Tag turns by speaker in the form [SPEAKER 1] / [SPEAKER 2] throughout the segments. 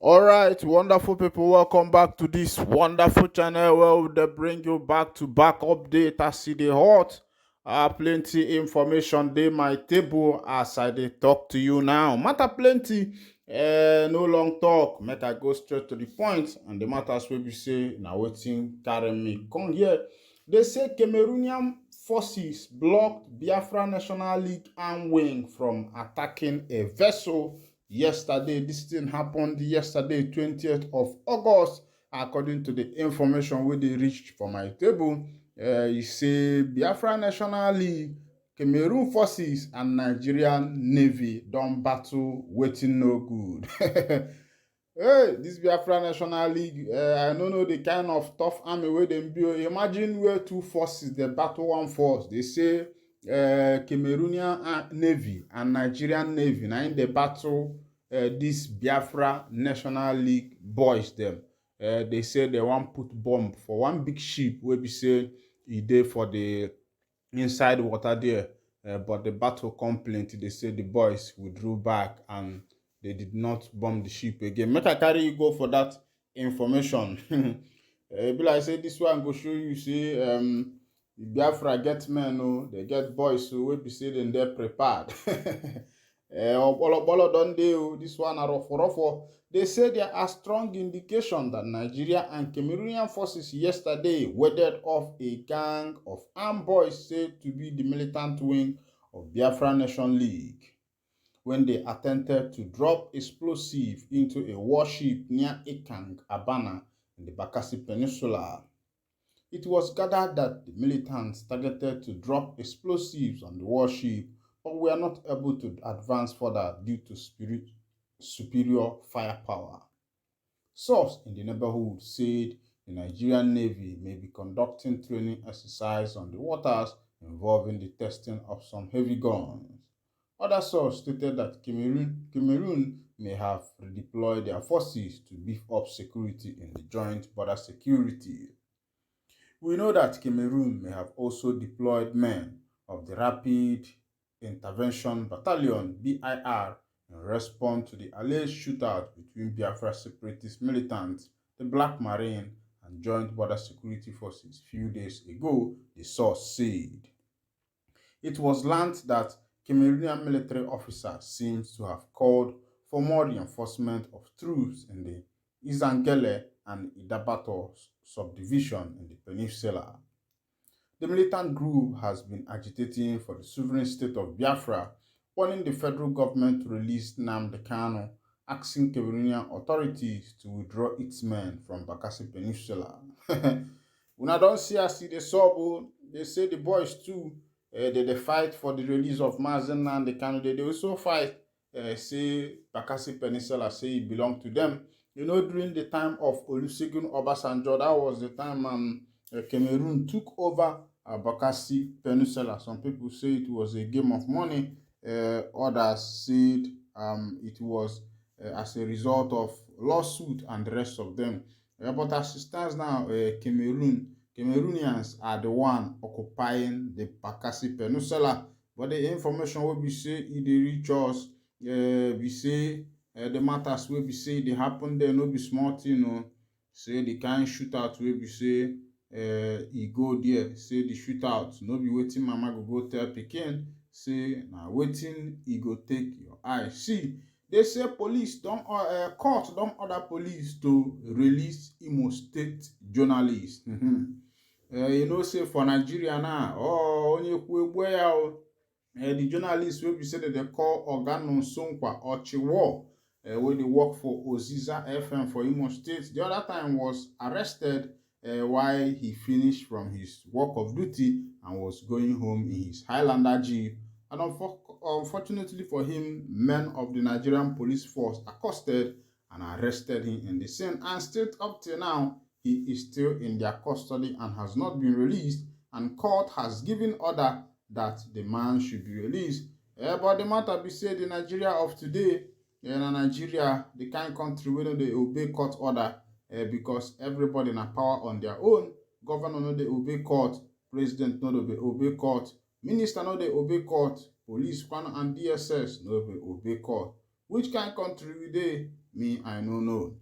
[SPEAKER 1] All right, wonderful people, welcome back to this wonderful channel where they bring you back to back update as see the hot. Plenty information dey my table as I dey talk to you now. Matter plenty, no long talk. Make I go straight to the point, and the matters wey be say na wetin carry me come here. They say Cameroonian forces blocked Biafra National League arm wing from attacking a vessel yesterday. This thing happened yesterday, 20th of August, according to the information wey dey reach for my table. You say Biafra National League, Cameroon forces and Nigerian Navy don battle wetin no good. Hey, this Biafra National League, I don't know the kind of tough army wey dem build. Imagine where two forces dey battle one force. They say Cameroonian Navy and Nigerian Navy na im dey battle this Biafra National League boys dem. They say they wan put bomb for one big ship wey be say e dey for the inside water there. But the battle come plenty. They say the boys withdrew back and they did not bomb the ship again. Make I carry you go for that information. Be like say this one go show you say Biafra get men o, they get boys o wey be say dem dey prepared. Opolo don dey o, this one na rough. They say there are strong indications that Nigeria and Cameroonian forces yesterday warded off a gang of armed boys said to be the militant wing of Biafra Nation League when they attempted to drop explosive into a warship near Ikang, Abana, in the Bakassi Peninsula. It was gathered that the militants targeted to drop explosives on the warship, but were not able to advance further due to superior firepower. Sources in the neighborhood said the Nigerian Navy may be conducting training exercise on the waters involving the testing of some heavy guns. Other sources stated that Cameroon may have redeployed their forces to beef up security in the joint border security. We know that Cameroon may have also deployed men of the Rapid Intervention Battalion (BIR) in response to the alleged shootout between Biafra separatist militants, the Black Marine, and joint border security forces few days ago, the source said. It was learned that Cameroonian military officers seem to have called for more reinforcement of troops in the Izangele and Idabato subdivision in the peninsula. The militant group has been agitating for the sovereign state of Biafra, warning the federal government to release Nnamdi Kanu, asking Cameroonian authorities to withdraw its men from Bakassi Peninsula. Una don see as e dey sup, they say the boys too, they fight for the release of Mazen Nnamdi Kanu. They also fight, say Bakassi Peninsula, say it belonged to them. You know, during the time of Olusegun Obasanjo, that was the time Cameroon took over Bakassi Peninsula. Some people say it was a game of money. Others said it was as a result of lawsuit and the rest of them. But as it stands now, Cameroonians are the one occupying the Bakassi Peninsula. But the information will be say it reach us. We say the matters will be say they happen there, no be small thing, no. Say the kind shootout will be say e go there. Say the shootout, no be waiting mama go tell pikin. Say na waiting e go take your eye. See, they say police court don order police to release Imo State journalists. You know, say for Nigeria now, the journalists will be said that they call Organo Sonkwa or Chiwo, when they work for Oziza FM for Imo State. The other time was arrested while he finished from his work of duty and was going home in his Highlander Jeep. And unfortunately for him, men of the Nigerian police force accosted and arrested him in the scene. And still up till now, he is still in their custody and has not been released. And court has given order that the man should be released. But the matter be said, the Nigeria of today, Nigeria, the kind country where they obey court order because everybody na power on their own. Governor no they obey court, president no they obey court, minister no they obey court, police and DSS no they obey court. Which kind country we dey? Me, I no know.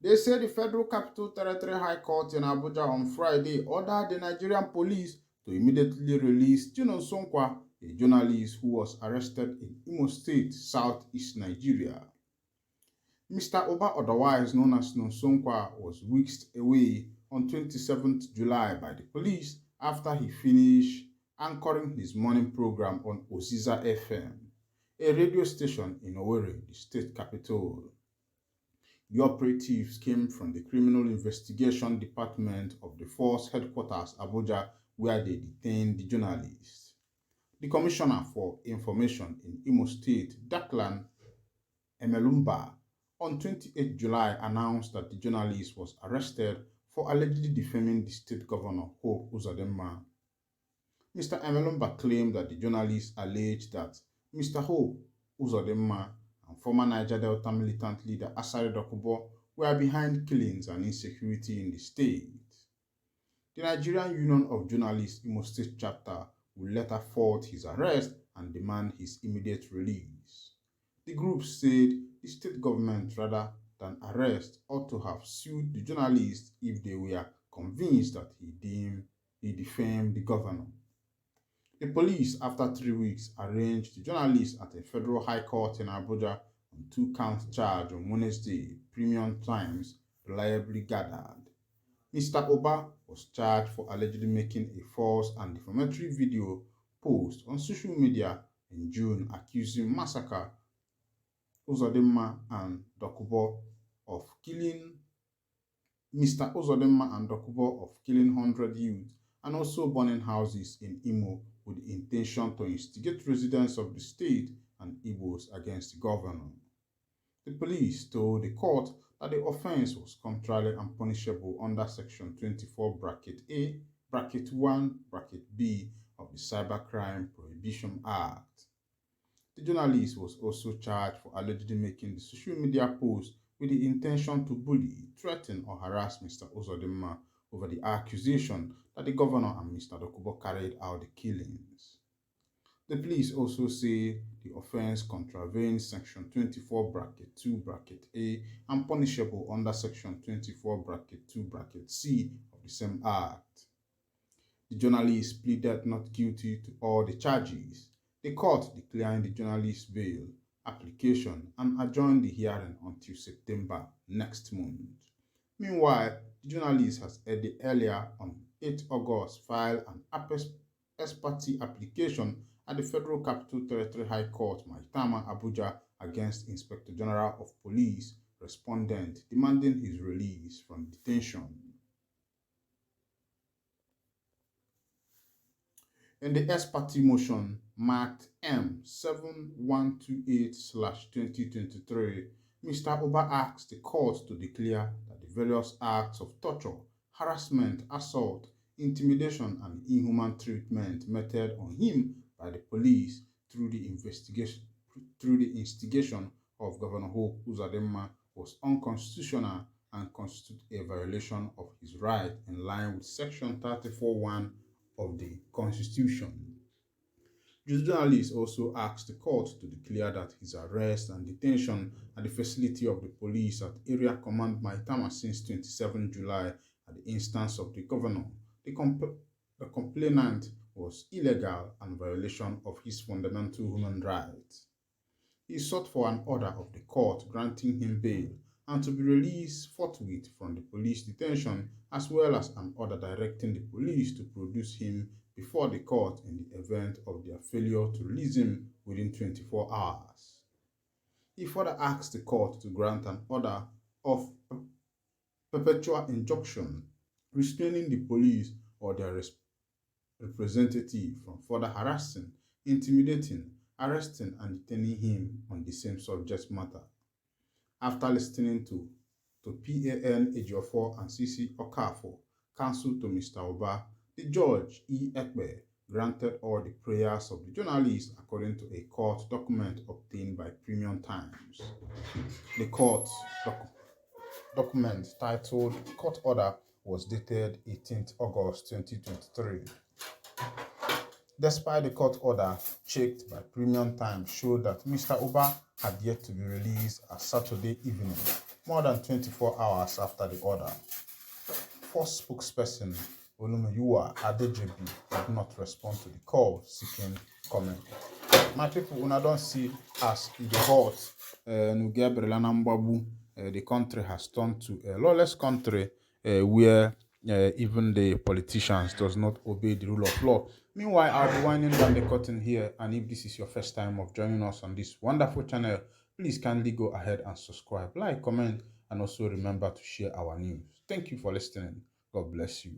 [SPEAKER 1] They say the Federal Capital Territory High Court in Abuja on Friday ordered the Nigerian police to immediately release Chinon Sonkwa, a journalist who was arrested in Imo State, southeast Nigeria. Mr. Oba, otherwise known as Nonsonkwa, was whisked away on 27th July by the police after he finished anchoring his morning program on Oziza FM, a radio station in Owerri, the state capital. The operatives came from the Criminal Investigation Department of the Force Headquarters, Abuja, where they detained the journalist. The Commissioner for Information in Imo State, Declan Emelumba, on 28 July announced that the journalist was arrested for allegedly defaming the state governor, Hope Uzodinma. Mr. Emelumba claimed that the journalist alleged that Mr. Hope Uzodinma and former Niger Delta militant leader Asari Dokubo were behind killings and insecurity in the state. The Nigerian Union of Journalists Imo State chapter will later fault his arrest and demand his immediate release. The group said the state government, rather than arrest, ought to have sued the journalist if they were convinced that he defamed the governor. The police, after 3 weeks, arraigned the journalist at a federal high court in Abuja on 2-count charge on Wednesday, Premium Times reliably gathered. Mr. Oba was charged for allegedly making a false and defamatory video post on social media in June accusing Massacre Uzodinma and Dokubo of killing Mr. Uzodinma and Dokubo of killing 100 youth and also burning houses in Imo with the intention to instigate residents of the state and Igbos against the governor. The police told the court that the offense was contrary and punishable under Section 24 Bracket A, Bracket 1, Bracket B of the Cybercrime Prohibition Act. The journalist was also charged for allegedly making the social media post with the intention to bully, threaten, or harass Mr. Uzodinma over the accusation that the governor and Mr. Dokubo carried out the killings. The police also say the offense contravenes Section 24 Bracket 2 Bracket A and punishable under Section 24 Bracket 2 Bracket C of the same Act. The journalist pleaded not guilty to all the charges. The court declined the journalist's bail application and adjourned the hearing until September next month. Meanwhile, the journalist has earlier on 8 August filed an ex parte application at the Federal Capital Territory High Court, Maitama, Abuja, against Inspector General of Police, respondent demanding his release from detention. In the ex parte motion marked M7128/2023, Mr. Oba asked the court to declare that the various acts of torture, harassment, assault, intimidation, and inhuman treatment meted on him by the police through the instigation of Governor Hope Uzodinma was unconstitutional and constitute a violation of his right in line with Section 34(1) of the Constitution. The journalist also asked the court to declare that his arrest and detention at the facility of the police at Area Command Maitama since 27 July at the instance of the governor, the complainant, was illegal and violation of his fundamental human rights. He sought for an order of the court granting him bail and to be released forthwith from the police detention, as well as an order directing the police to produce him before the court in the event of their failure to release him within 24 hours. He further asked the court to grant an order of perpetual injunction restraining the police or their representative from further harassing, intimidating, arresting, and detaining him on the same subject matter. After listening to PAN Ejiofor and CC Okafor, counsel to Mr. Oba, the judge, E. Ekpe, granted all the prayers of the journalist according to a court document obtained by Premium Times. The court document titled Court Order was dated 18th August 2023. despite the court order checked by Premium Times showed that Mr. Uba had yet to be released as Saturday evening, more than 24 hours after the order. First spokesperson Olumuyiwa Adejobi did not respond to the call seeking comment. My people, una don't see as in the hot the country has turned to a lawless country where even the politicians does not obey the rule of law. Meanwhile, I'll be winding down the curtain here, and if this is your first time of joining us on this wonderful channel, please kindly go ahead and subscribe, like, comment, and also remember to share our news. Thank you for listening. God bless you.